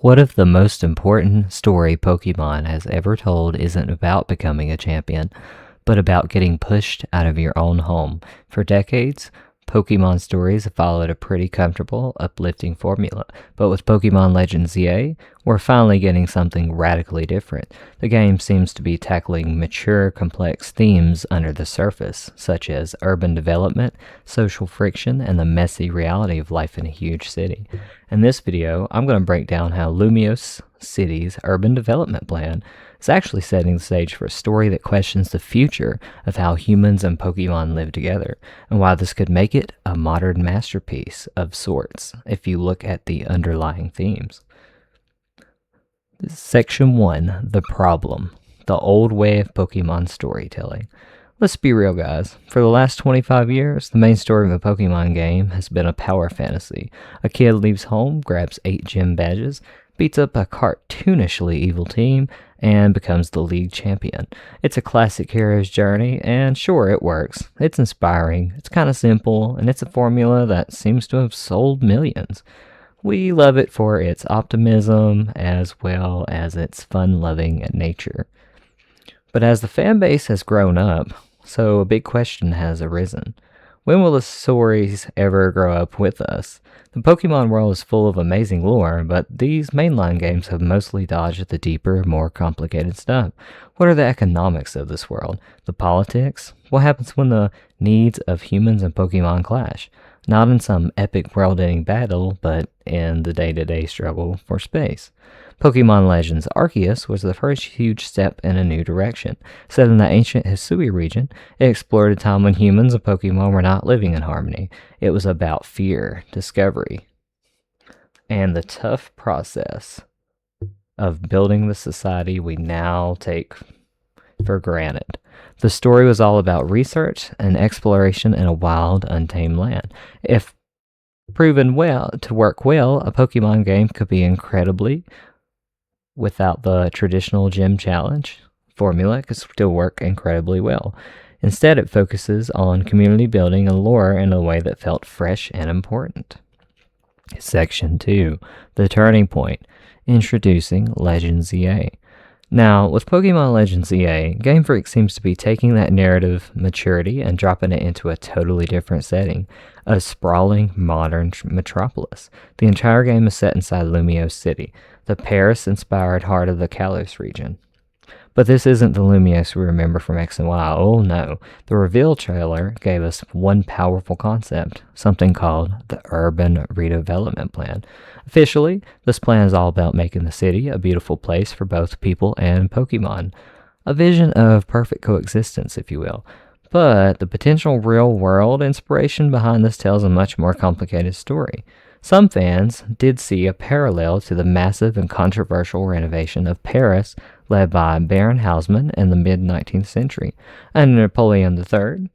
What if the most important story Pokemon has ever told isn't about becoming a champion, but about getting pushed out of your own home? For decades, Pokemon stories have followed a pretty comfortable, uplifting formula, but with Pokemon Legends ZA, we're finally getting something radically different. The game seems to be tackling mature, complex themes under the surface, such as urban development, social friction, and the messy reality of life in a huge city. In this video, I'm going to break down how Lumiose City's urban development plan is actually setting the stage for a story that questions the future of how humans and Pokemon live together, and why this could make it a modern masterpiece of sorts if you look at the underlying themes. Section 1, The Problem. The old way of Pokemon storytelling. Let's be real, guys. For the last 25 years, the main story of a Pokemon game has been a power fantasy. A kid leaves home, grabs 8 gym badges, beats up a cartoonishly evil team, and becomes the league champion. It's a classic hero's journey, and sure, it works. It's inspiring, it's kind of simple, and it's a formula that seems to have sold millions. We love it for its optimism as well as its fun-loving nature. But as the fan base has grown up, so a big question has arisen. When will the stories ever grow up with us? The Pokemon world is full of amazing lore, but these mainline games have mostly dodged the deeper, more complicated stuff. What are the economics of this world? The politics? What happens when the needs of humans and Pokemon clash? Not in some epic world-ending battle, but in the day-to-day struggle for space. Pokemon Legends Arceus was the first huge step in a new direction. Set in the ancient Hisui region, it explored a time when humans and Pokemon were not living in harmony. It was about fear, discovery, and the tough process of building the society we now take for granted. The story was all about research and exploration in a wild, untamed land. If proven well to work well, a Pokemon game could be incredibly without the traditional gym challenge formula. It could still work incredibly well. Instead, it focuses on community building and lore in a way that felt fresh and important. Section 2, The Turning Point. Introducing Legends ZA. Now, with Pokemon Legends ZA, Game Freak seems to be taking that narrative maturity and dropping it into a totally different setting, a sprawling, modern metropolis. The entire game is set inside Lumiose City, the Paris-inspired heart of the Kalos region. But this isn't the Lumiose we remember from X and Y. Oh no, the reveal trailer gave us one powerful concept, something called the Urban Redevelopment Plan. Officially, this plan is all about making the city a beautiful place for both people and Pokemon. A vision of perfect coexistence, if you will. But the potential real-world inspiration behind this tells a much more complicated story. Some fans did see a parallel to the massive and controversial renovation of Paris led by Baron Haussmann in the mid-19th century. Under Napoleon III,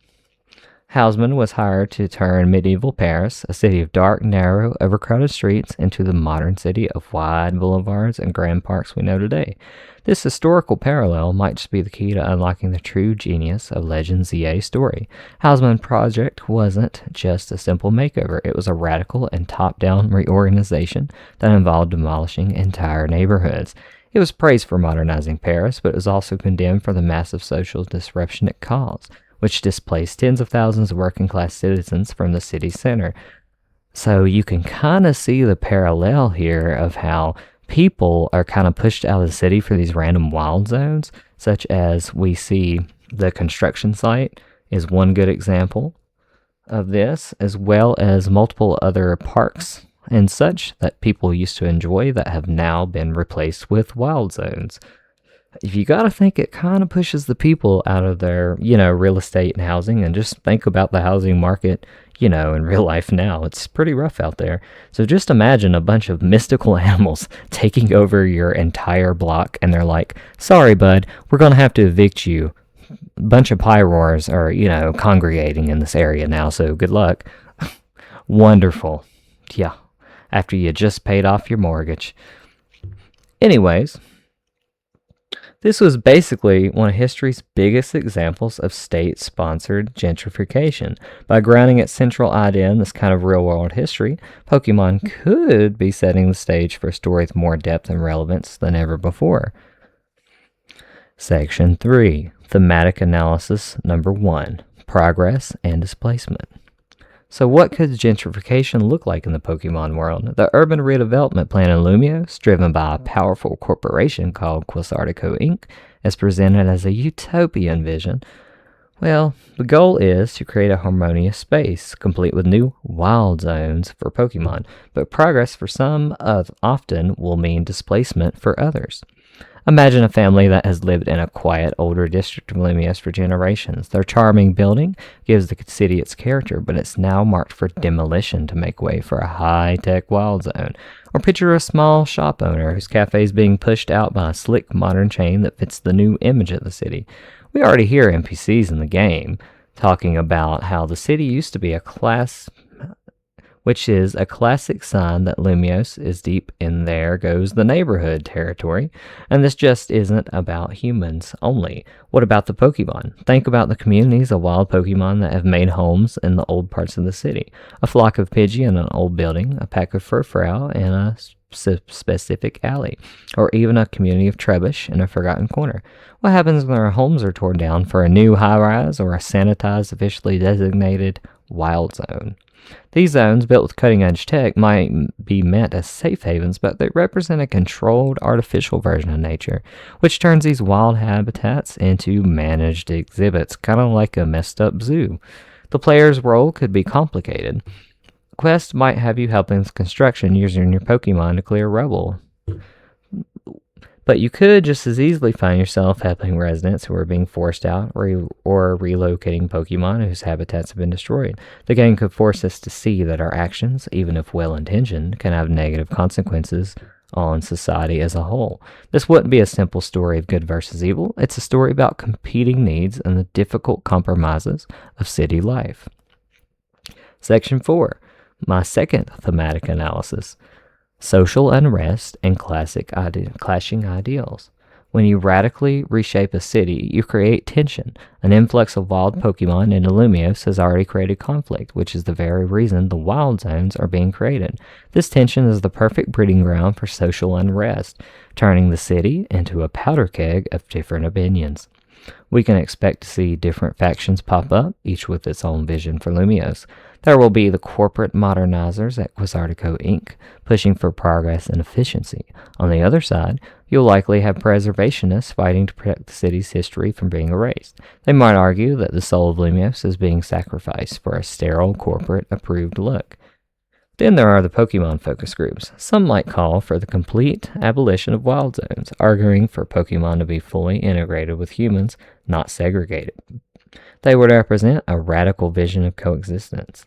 Haussmann was hired to turn medieval Paris, a city of dark, narrow, overcrowded streets, into the modern city of wide boulevards and grand parks we know today. This historical parallel might just be the key to unlocking the true genius of Legends ZA's story. Haussmann's project wasn't just a simple makeover, it was a radical and top-down reorganization that involved demolishing entire neighborhoods. It was praised for modernizing Paris, but it was also condemned for the massive social disruption it caused, which displaced tens of thousands of working-class citizens from the city center. So you can kind of see the parallel here of how people are kind of pushed out of the city for these random wild zones, such as we see the construction site is one good example of this, as well as multiple other parks and such that people used to enjoy that have now been replaced with wild zones. If you gotta think, it kind of pushes the people out of their, real estate and housing, and just think about the housing market, in real life now. It's pretty rough out there. So just imagine a bunch of mystical animals taking over your entire block, and they're like, sorry, bud, we're gonna have to evict you. A bunch of Pyroars are, congregating in this area now, so good luck. Wonderful. Yeah. After you just paid off your mortgage. Anyways, This was basically one of history's biggest examples of state-sponsored gentrification. By grounding its central idea in this kind of real-world history, Pokemon could be setting the stage for a story with more depth and relevance than ever before. Section 3. Thematic Analysis Number 1. Progress and Displacement. So what could gentrification look like in the Pokemon world? The urban redevelopment plan in Lumiose, driven by a powerful corporation called Quasartico Inc., is presented as a utopian vision. Well, the goal is to create a harmonious space, complete with new wild zones for Pokemon, but progress for some often will mean displacement for others. Imagine a family that has lived in a quiet, older district of Lumiose for generations. Their charming building gives the city its character, but it's now marked for demolition to make way for a high-tech wild zone. Or picture a small shop owner whose cafe is being pushed out by a slick modern chain that fits the new image of the city. We already hear NPCs in the game talking about how the city used to be a class, which is a classic sign that Lumiose is deep in there goes the neighborhood territory. And this just isn't about humans only. What about the Pokemon? Think about the communities of wild Pokemon that have made homes in the old parts of the city. A flock of Pidgey in an old building, a pack of Furfrou in a specific alley, or even a community of Trebuch in a forgotten corner. What happens when their homes are torn down for a new high-rise or a sanitized, officially designated wild zone? These zones, built with cutting-edge tech, might be meant as safe havens, but they represent a controlled, artificial version of nature, which turns these wild habitats into managed exhibits, kind of like a messed-up zoo. The player's role could be complicated. Quests might have you helping with construction using your Pokemon to clear rubble. But you could just as easily find yourself helping residents who are being forced out or relocating Pokemon whose habitats have been destroyed. The game could force us to see that our actions, even if well-intentioned, can have negative consequences on society as a whole. This wouldn't be a simple story of good versus evil. It's a story about competing needs and the difficult compromises of city life. Section 4. My second thematic analysis. Social unrest and clashing ideals. When you radically reshape a city, you create tension. An influx of wild Pokemon into Lumiose has already created conflict, which is the very reason the wild zones are being created. This tension is the perfect breeding ground for social unrest, turning the city into a powder keg of different opinions. We can expect to see different factions pop up, each with its own vision for Lumiose. There will be the corporate modernizers at Quasartico Inc., pushing for progress and efficiency. On the other side, you'll likely have preservationists fighting to protect the city's history from being erased. They might argue that the soul of Lumiose is being sacrificed for a sterile, corporate-approved look. Then there are the Pokemon focus groups. Some might call for the complete abolition of wild zones, arguing for Pokemon to be fully integrated with humans, not segregated. They would represent a radical vision of coexistence.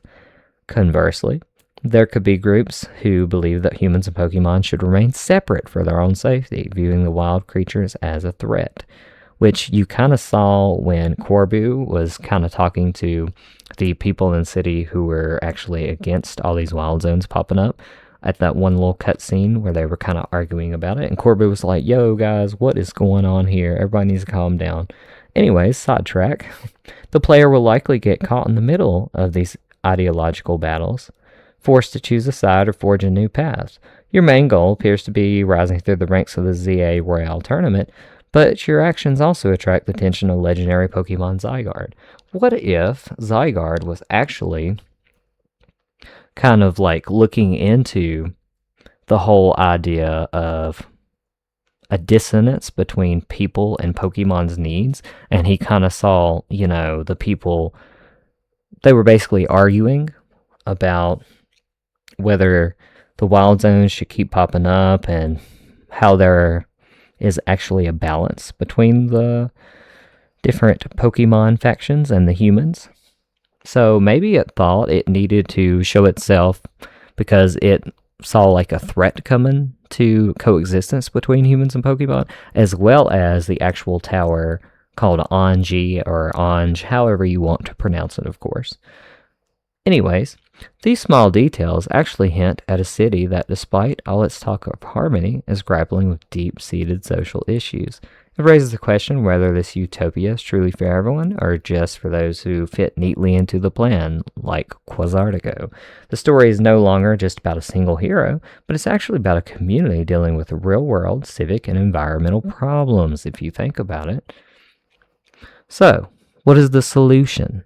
Conversely, there could be groups who believe that humans and Pokemon should remain separate for their own safety, viewing the wild creatures as a threat, which you kind of saw when Corbu was kind of talking to the people in the city who were actually against all these wild zones popping up at that one little cutscene where they were kind of arguing about it. And Corbu was like, yo, guys, what is going on here? Everybody needs to calm down. Anyways, sidetrack. The player will likely get caught in the middle of these ideological battles, forced to choose a side or forge a new path. Your main goal appears to be rising through the ranks of the ZA Royale tournament, but your actions also attract the attention of legendary Pokemon Zygarde. What if Zygarde was actually kind of like looking into the whole idea of a dissonance between people and Pokemon's needs, and he kind of saw, the people, they were basically arguing about whether the wild zones should keep popping up and how there is actually a balance between the different Pokemon factions and the humans. So maybe it thought it needed to show itself because it saw like a threat coming to coexistence between humans and Pokemon, as well as the actual tower called Anji or Anj, however you want to pronounce it, of course. Anyways, these small details actually hint at a city that, despite all its talk of harmony, is grappling with deep-seated social issues. It raises the question whether this utopia is truly for everyone or just for those who fit neatly into the plan, like Quasartigo. The story is no longer just about a single hero, but it's actually about a community dealing with real world civic and environmental problems, if you think about it. So, what is the solution?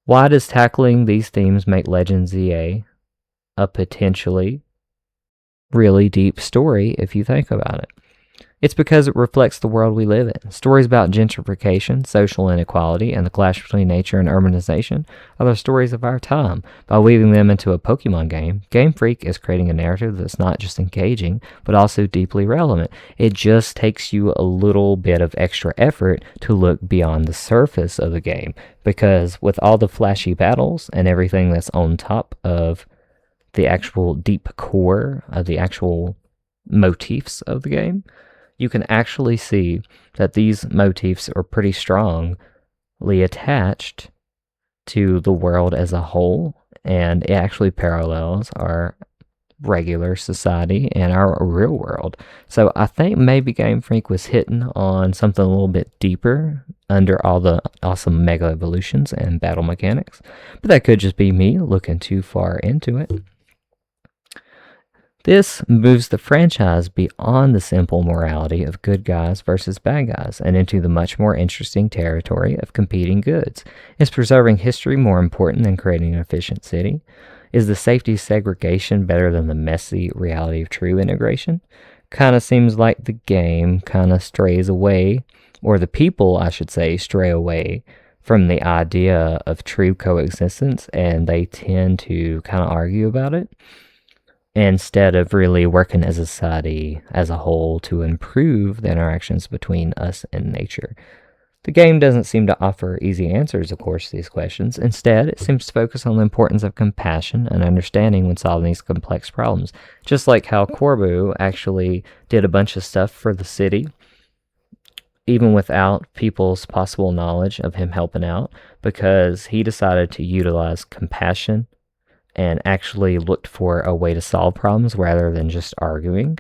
Why does tackling these themes make Legends ZA a potentially really deep story if you think about it? It's because it reflects the world we live in. Stories about gentrification, social inequality, and the clash between nature and urbanization are the stories of our time. By weaving them into a Pokemon game, Game Freak is creating a narrative that's not just engaging, but also deeply relevant. It just takes you a little bit of extra effort to look beyond the surface of the game, because with all the flashy battles and everything that's on top of the actual deep core of the actual motifs of the game, you can actually see that these motifs are pretty strongly attached to the world as a whole, and it actually parallels our regular society and our real world. So I think maybe Game Freak was hitting on something a little bit deeper under all the awesome mega evolutions and battle mechanics, but that could just be me looking too far into it. This moves the franchise beyond the simple morality of good guys versus bad guys and into the much more interesting territory of competing goods. Is preserving history more important than creating an efficient city? Is the safety segregation better than the messy reality of true integration? Kind of seems like the game kind of strays away, or the people, I should say, stray away from the idea of true coexistence, and they tend to kind of argue about it, instead of really working as a society as a whole to improve the interactions between us and nature. The game doesn't seem to offer easy answers, of course, to these questions. Instead, it seems to focus on the importance of compassion and understanding when solving these complex problems. Just like how Corbu actually did a bunch of stuff for the city, even without people's possible knowledge of him helping out, because he decided to utilize compassion and actually looked for a way to solve problems rather than just arguing,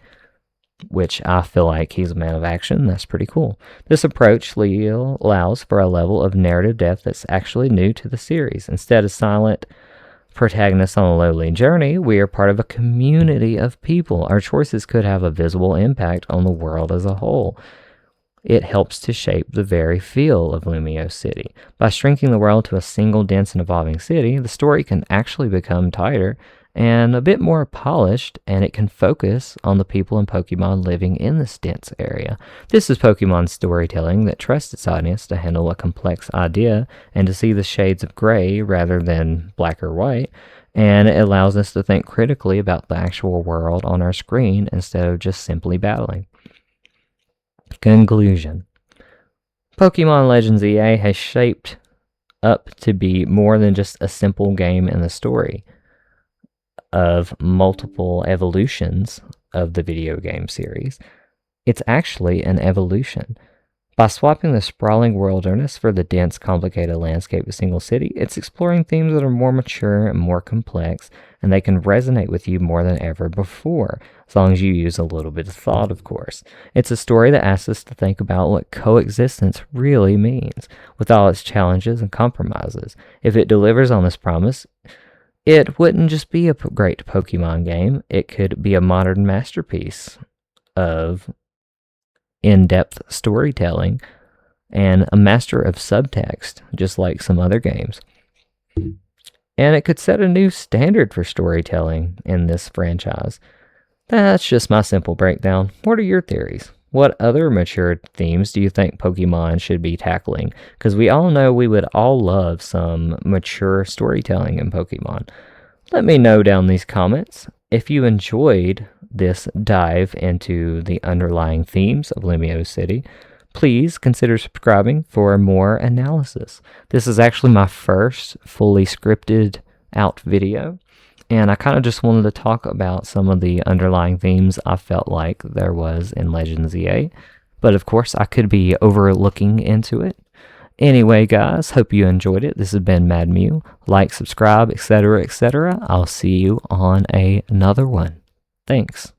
which I feel like he's a man of action. That's pretty cool. This approach allows for a level of narrative depth that's actually new to the series. Instead of silent protagonists on a lonely journey, we are part of a community of people. Our choices could have a visible impact on the world as a whole. It helps to shape the very feel of Lumio City. By shrinking the world to a single dense and evolving city, the story can actually become tighter and a bit more polished, and it can focus on the people and Pokemon living in this dense area. This is Pokemon storytelling that trusts its audience to handle a complex idea and to see the shades of gray rather than black or white, and it allows us to think critically about the actual world on our screen instead of just simply battling. Conclusion. Pokemon Legends ZA has shaped up to be more than just a simple game in the story of multiple evolutions of the video game series. It's actually an evolution. By swapping the sprawling wilderness for the dense, complicated landscape of a single city, it's exploring themes that are more mature and more complex, and they can resonate with you more than ever before, as long as you use a little bit of thought, of course. It's a story that asks us to think about what coexistence really means, with all its challenges and compromises. If it delivers on this promise, it wouldn't just be a great Pokemon game, it could be a modern masterpiece of in-depth storytelling and a master of subtext, just like some other games. And it could set a new standard for storytelling in this franchise. That's just my simple breakdown. What are your theories? What other mature themes do you think Pokemon should be tackling? Because we all know we would all love some mature storytelling in Pokemon. Let me know down in these comments if you enjoyed this dive into the underlying themes of Lumio City. Please consider subscribing for more analysis. This is actually my first fully scripted out video, and I kind of just wanted to talk about some of the underlying themes I felt like there was in Legends ZA, but of course I could be overlooking into it. Anyway, guys, hope you enjoyed it. This has been MADMew. Like, subscribe, etc., etc. I'll see you on another one. Thanks.